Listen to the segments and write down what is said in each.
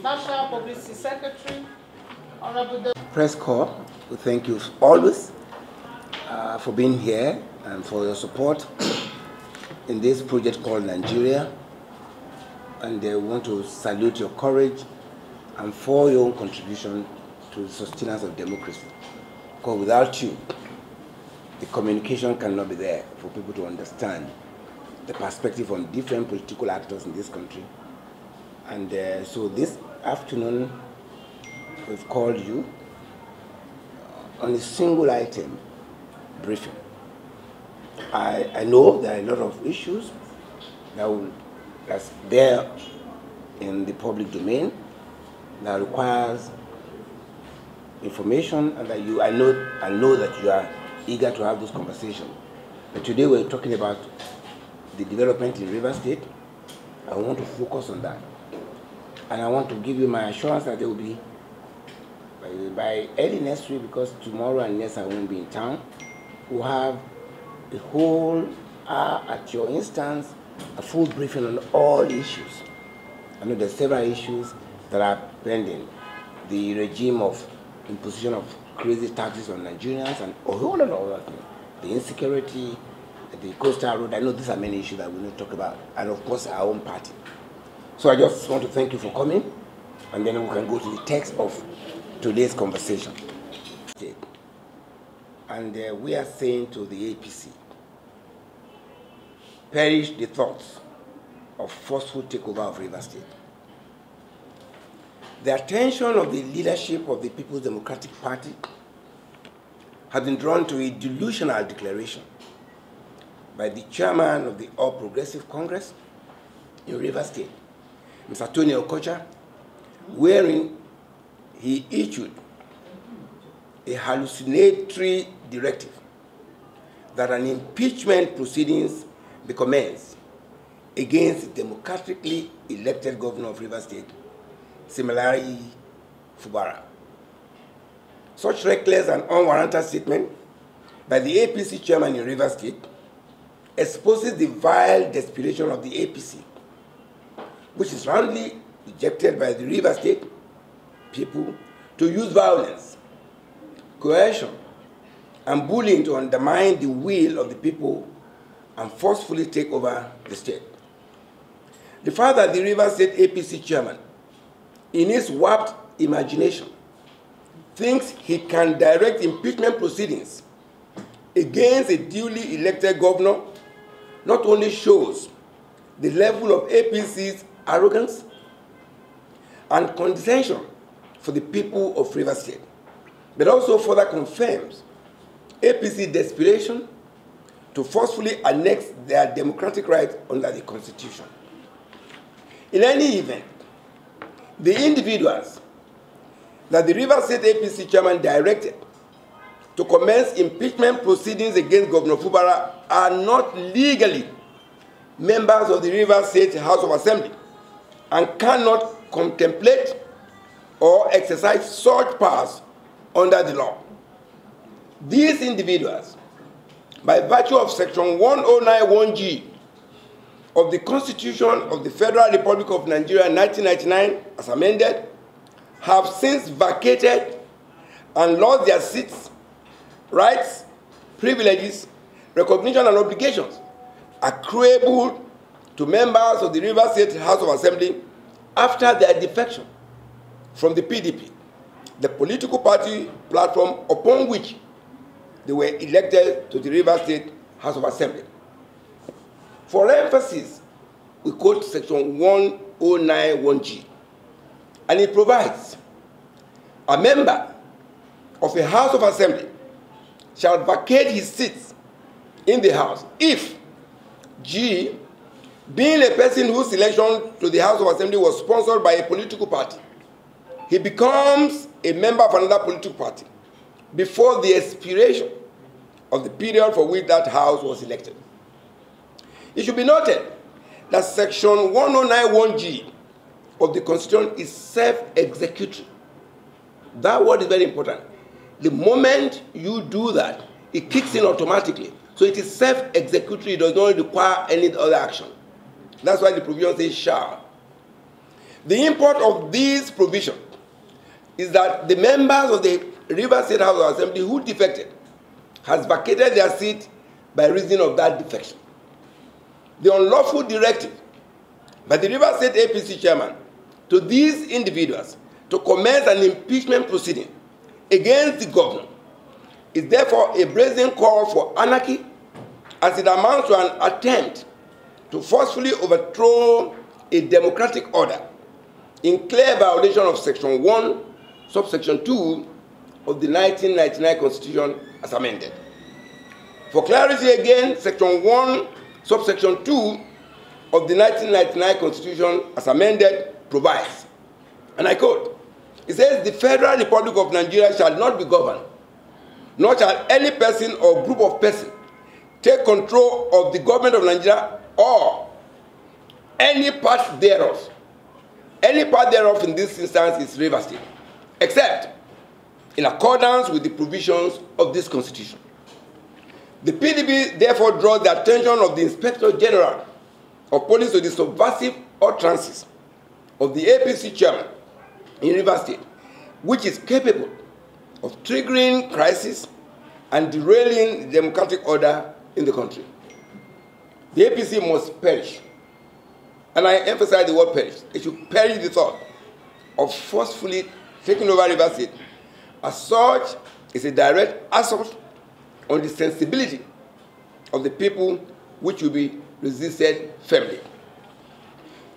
National Publicity Secretary, Honorable Press Corps, we thank you always for being here and for your support in this project called Nigeria. And we want to salute your courage and for your own contribution to the sustenance of democracy. Because without you, the communication cannot be there for people to understand the perspective from different political actors in this country. And so this afternoon, we've called you on a single item briefing. I know there are a lot of issues that's there in the public domain that requires information, and that I know that you are eager to have this conversation. But today we're talking about the development in Rivers State. I want to focus on that. And I want to give you my assurance that there will be, by early next week, because tomorrow and next I won't be in town, we'll have a whole hour at your instance, a full briefing on all issues. I know there's several issues that are pending. The regime of imposition of crazy taxes on Nigerians and a whole lot of other things. The insecurity, the coastal road, I know these are many issues that we need to talk about. And of course, our own party. So I just want to thank you for coming, and then we can go to the text of today's conversation. And we are saying to the APC, perish the thoughts of forceful takeover of Rivers State. The attention of the leadership of the People's Democratic Party has been drawn to a delusional declaration by the chairman of the All Progressive Congress in Rivers State, Mr. Tony Okocha, wherein he issued a hallucinatory directive that an impeachment proceedings be commenced against the democratically elected governor of Rivers State, similarly Pro-Fubara. Such reckless and unwarranted statement by the APC chairman in Rivers State exposes the vile desperation of the APC, which is roundly rejected by the Rivers State people to use violence, coercion, and bullying to undermine the will of the people and forcefully take over the state. The fact that the Rivers State APC chairman, in his warped imagination, thinks he can direct impeachment proceedings against a duly elected governor not only shows the level of APC's arrogance and condescension for the people of Rivers State, but also further confirms APC's desperation to forcefully annex their democratic rights under the Constitution. In any event, the individuals that the Rivers State APC chairman directed to commence impeachment proceedings against Governor Pro-Fubara are not legally members of the Rivers State House of Assembly and cannot contemplate or exercise such powers under the law. These individuals, by virtue of Section 1091G of the Constitution of the Federal Republic of Nigeria 1999, as amended, have since vacated and lost their seats, rights, privileges, recognition, and obligations accruable to members of the Rivers State House of Assembly after their defection from the PDP, the political party platform upon which they were elected to the Rivers State House of Assembly. For emphasis, we quote Section 1091G, and it provides a member of a House of Assembly shall vacate his seats in the House if G, being a person whose election to the House of Assembly was sponsored by a political party, he becomes a member of another political party before the expiration of the period for which that House was elected. It should be noted that Section 1091G of the Constitution is self-executory. That word is very important. The moment you do that, it kicks in automatically. So it is self-executory, it does not require any other action. That's why the provision says shall. The import of this provision is that the members of the Rivers State House of Assembly who defected has vacated their seat by reason of that defection. The unlawful directive by the Rivers State APC chairman to these individuals to commence an impeachment proceeding against the governor is therefore a brazen call for anarchy, as it amounts to an attempt to forcefully overthrow a democratic order in clear violation of Section 1, subsection 2 of the 1999 Constitution as amended. For clarity again, Section 1, subsection 2 of the 1999 Constitution as amended provides, and I quote, it says, "The Federal Republic of Nigeria shall not be governed, nor shall any person or group of persons take control of the government of Nigeria or any part thereof." Any part thereof in this instance is Rivers State, except in accordance with the provisions of this Constitution. The PDP therefore draws the attention of the Inspector General of Police to the subversive utterances of the APC chairman in Rivers State, which is capable of triggering crisis and derailing the democratic order in the country. The APC must perish. And I emphasize the word perish. It should perish the thought of forcefully taking over Rivers State. As such, it's a direct assault on the sensibility of the people, which will be resisted firmly.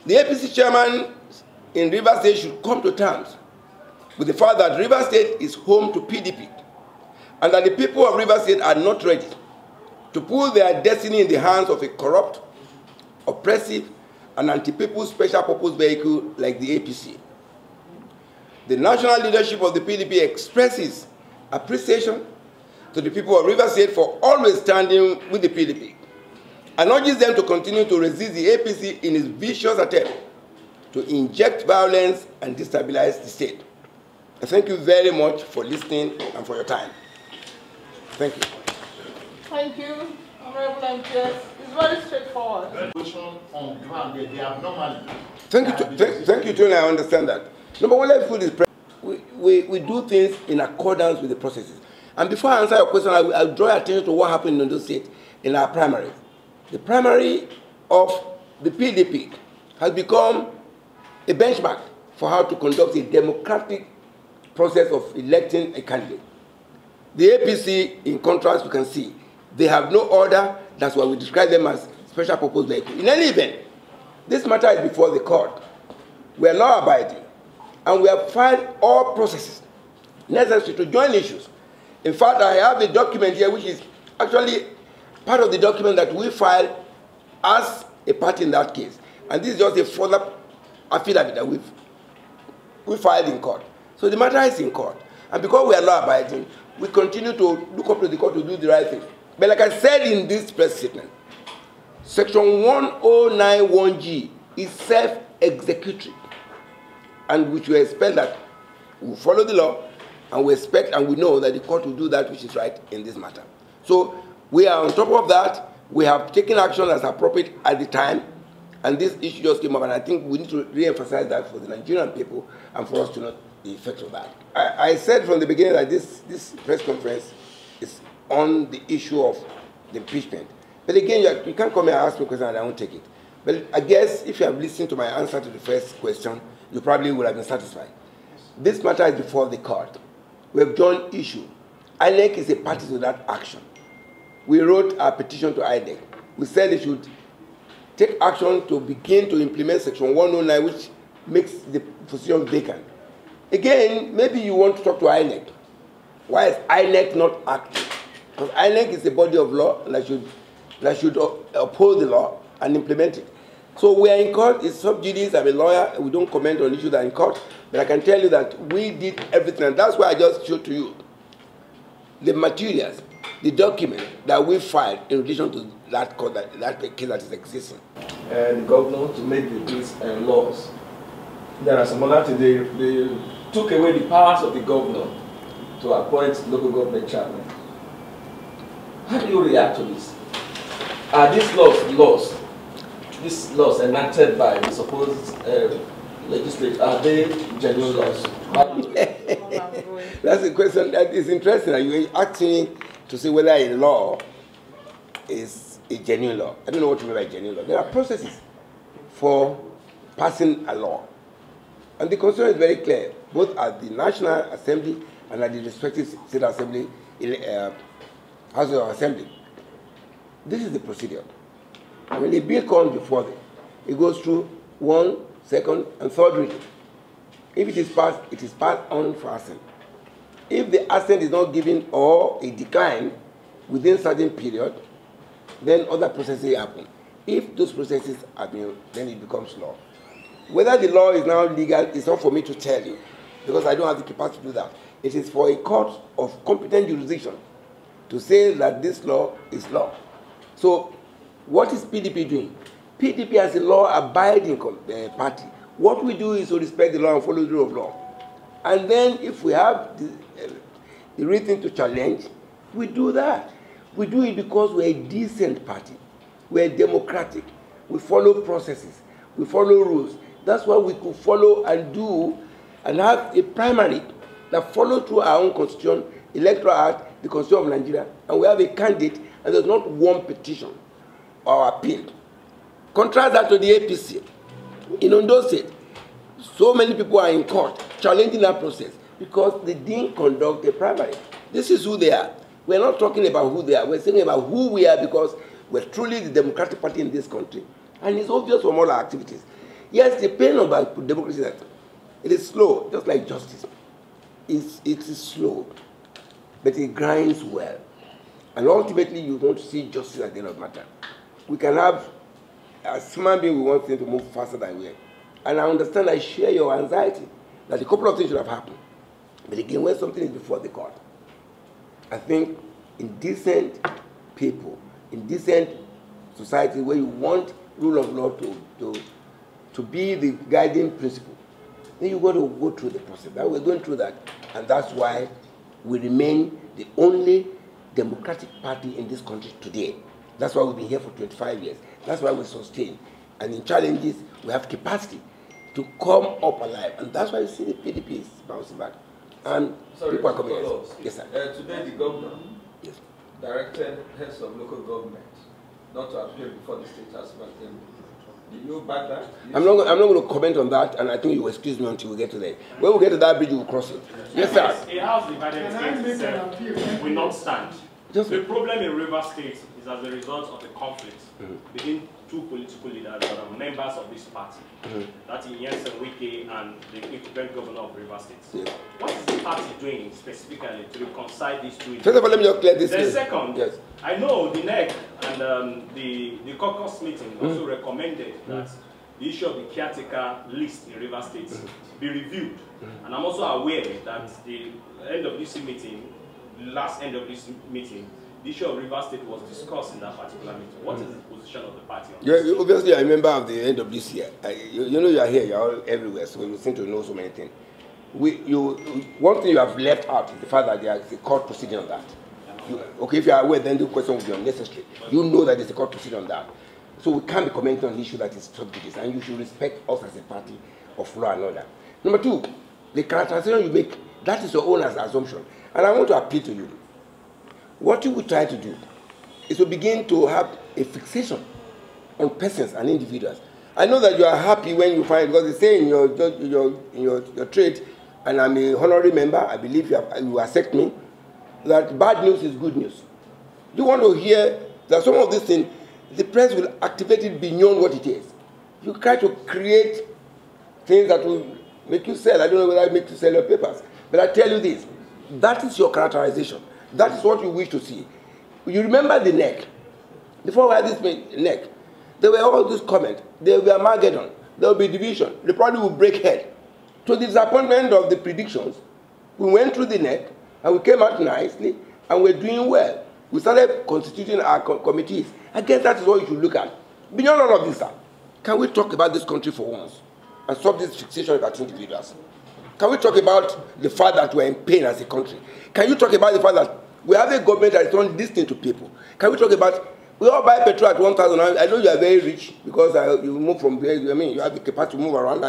The APC chairman in Rivers State should come to terms with the fact that Rivers State is home to PDP, and that the people of Rivers State are not ready to put their destiny in the hands of a corrupt, oppressive, and anti-people special purpose vehicle like the APC. The national leadership of the PDP expresses appreciation to the people of Rivers State for always standing with the PDP and urges them to continue to resist the APC in its vicious attempt to inject violence and destabilize the state. I thank you very much for listening and for your time. Thank you. Thank you, Honorable MPS. It's very straightforward. On ground, they abnormally. Thank you, Tony. I understand that. Number one, let's put this. We do things in accordance with the processes. And before I answer your question, I'll draw your attention to what happened in those states in our primaries. The primary of the PDP has become a benchmark for how to conduct a democratic process of electing a candidate. The APC, in contrast, you can see, they have no order. That's why we describe them as special purpose vehicle. In any event, this matter is before the court. We are law-abiding, and we have filed all processes necessary to join issues. In fact, I have a document here which is actually part of the document that we filed as a party in that case. And this is just a further affidavit that we filed in court. So the matter is in court. And because we are law-abiding, we continue to look up to the court to do the right thing. But like I said in this press statement, Section 1091G is self-executory. And which we expect that we follow the law, and we expect and we know that the court will do that which is right in this matter. So we are on top of that. We have taken action as appropriate at the time, and this issue just came up, and I think we need to re-emphasize that for the Nigerian people and for us to know the effect of that. I said from the beginning that this press conference is on the issue of the impeachment. But again, you can't come here and ask me a question and I won't take it. But I guess if you have listened to my answer to the first question, you probably would have been satisfied. This matter is before the court. We have joined issue. INEC is a party to that action. We wrote a petition to INEC. We said they should take action to begin to implement Section 109, which makes the position vacant. Again, maybe you want to talk to INEC. Why is INEC not acting? Because INEC is a body of law that should uphold the law and implement it. So we are in court. It's sub judice. I'm a lawyer. We don't comment on issues that are in court. But I can tell you that we did everything, and that's why I just showed to you the materials, the document that we filed in relation to that court, that case that is existing. The governor to make these laws. There are some other things. They took away the powers of the governor to appoint local government chairman. How do you react to this? Are these laws enacted by the supposed legislature, are they genuine laws? That's a question that is interesting. You're asking to say whether a law is a genuine law. I don't know what you mean by genuine law. There are processes for passing a law. And the constitution is very clear, both at the National Assembly and at the respective state assembly, House of Assembly. This is the procedure. When a bill comes before them, it goes through 1, 2nd, and 3rd reading. If it is passed on for assent. If the assent is not given or a decline within a certain period, then other processes happen. If those processes have been, then it becomes law. Whether the law is now legal is not for me to tell you, because I don't have the capacity to do that. It is for a court of competent jurisdiction to say that this law is law. So, what is PDP doing? PDP as a law-abiding party. What we do is to respect the law and follow the rule of law. And then if we have the reason to challenge, we do that. We do it because we're a decent party. We're democratic. We follow processes. We follow rules. That's why we could follow and do and have a primary that follows through our own constitution, electoral act, the constitution of Nigeria, and we have a candidate, and there's not one petition or appeal. Contrast that to the APC. In Ondo State, so many people are in court challenging that process because they didn't conduct a primary. This is who they are. We're not talking about who they are. We're saying about who we are because we're truly the democratic party in this country. And it's obvious from all our activities. Yes, the pain about democracy is that it is slow, just like justice. It is slow, but it grinds well. And ultimately, you don't see justice at the end of the matter. We can have, as human beings, we want things to move faster than we are. And I understand, I share your anxiety that a couple of things should have happened. But again, when something is before the court, I think in decent people, in decent society where you want rule of law to be the guiding principle, then you've got to go through the process. That we're going through that, and that's why we remain the only democratic party in this country today. That's why we've been here for 25 years. That's why we sustain. And in challenges, we have capacity to come up alive. And that's why you see the PDP is bouncing back. And people are coming in. Yes, sir. Today, the governor directed heads of local government not to appear before the state House of Assembly. Do you back that? I'm not going to comment on that, and I think you will excuse me until we get to that. When we get to that bridge, we will cross it. Yes, sir. A house divided state will not stand. The problem in Rivers State is as a result of the conflict between two political leaders that are members of this party. That is Nyesom Wike and the incumbent governor of Rivers State. Yes. What is the party doing specifically to reconcile these two? First of all, let me just clear this. The second, yes. I know the NEC and the caucus meeting also recommended that the issue of the caretaker list in Rivers State be reviewed. And I'm also aware that the end of this meeting, last end of this meeting, the issue of Rivers State was discussed in that particular meeting. What is the position of the party on this? Obviously, I remember at the end of this year. You know you are here, you are all everywhere, so you seem to know so many things. One thing you have left out is the fact that there is a court proceeding on that. Okay, if you are aware, then the question will be unnecessary. You know that there's a court proceeding on that. So we can't be commenting on the issue that is subject, and you should respect us as a party of law and order. Number two, the characterization you make, that is your own assumption. And I want to appeal to you. What you will try to do is to begin to have a fixation on persons and individuals. I know that you are happy when you find, because they say in your trade, and I'm a honorary member, I believe you accept me, that bad news is good news. You want to hear that some of these things, the press will activate it beyond what it is. You try to create things that will make you sell. I don't know whether it makes you sell your papers. But I tell you this, that is your characterization. That is what you wish to see. You remember the NEC. Before we had this NEC, there were all these comments. There will be Armageddon. There will be division. The party will break head. To the disappointment of the predictions, we went through the NEC, and we came out nicely, and we're doing well. We started constituting our committees. I guess that is what you should look at. Beyond all of this, sir, can we talk about this country for once and stop this fixation about individuals? Can we talk about the fact that we're in pain as a country? Can you talk about the fact that we have a government that is not listening to people? Can we talk about, we all buy petrol at 1,000. I know you are very rich because you move from there. I mean, you have the capacity to move around.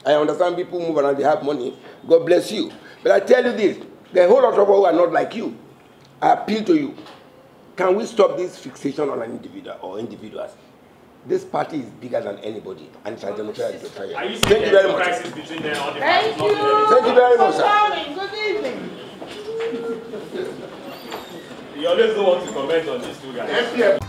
I understand people move around, they have money. God bless you. But I tell you this, there are a whole lot of people who are not like you. I appeal to you. Can we stop this fixation on an individual or individuals? This party is bigger than anybody, and it's a democratic fire. Are you saying there's a crisis between them or the Thank you. Thank you very much, sir. Good evening. You always don't want to comment on these two guys.